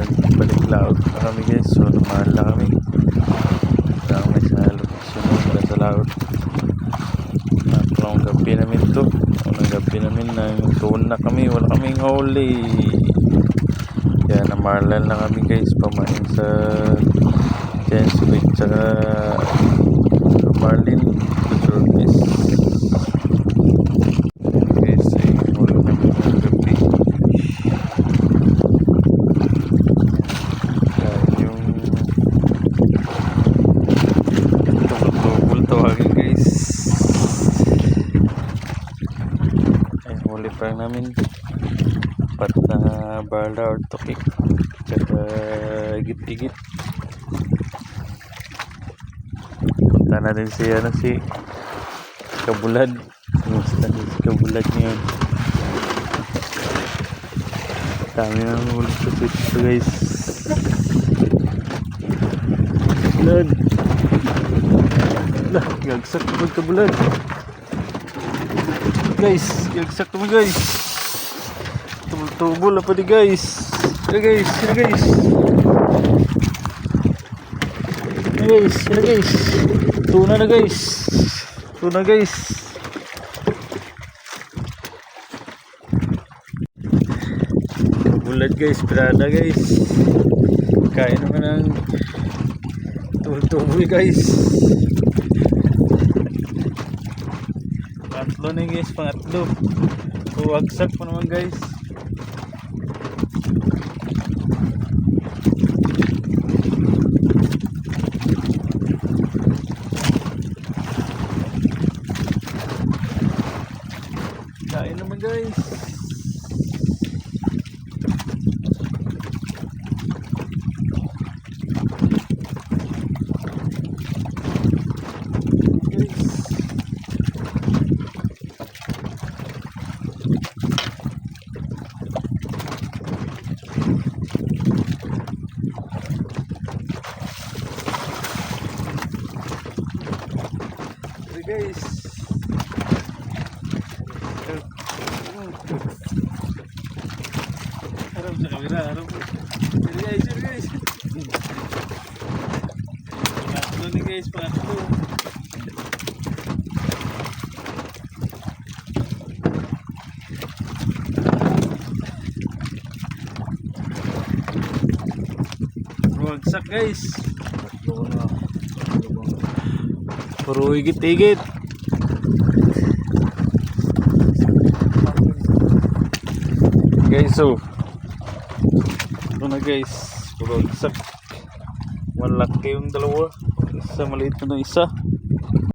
nagbalik laot na kami guys. So lumahan na kami. Kaya may sa location na sa laot. Unang gabi namin to. Unang gabi namin nang tuon na kami. Wala kaming huli. Kaya namarlal na kami guys. Pamain sa Chance with saka Marlin to service. Guys, ay huli namin ng gabi. Kaya yung tubol tawagin guys. Ay huli pa namin. Pat na bala or tokik. Saka igit-igit. Punta natin si Kabulad. Kumusta din si Kabulad ngayon. Dami na ulit sa ito guys. Kabulad. Gagsak naman Kabulad. Guys, gagsak naman guys. Tubol apa di guys. Sini guys, sini guys. Sini guys, sini guys. Tuna na guys. Tuna guys. Kabulad guys, berada guys. Kain naman ang tubol guys. Pangatlo na guys, pangatlo. Wagsak pa naman guys. Kain naman guys. Guys, harap sa kamera, harap po. Sir guys. Pangatlo ni guys, pangatlo. Wagsak guys. Puro igit-igit. Guys, so ito na guys, puro igsak. Malaki yung dalawa. Isa maliit na isa.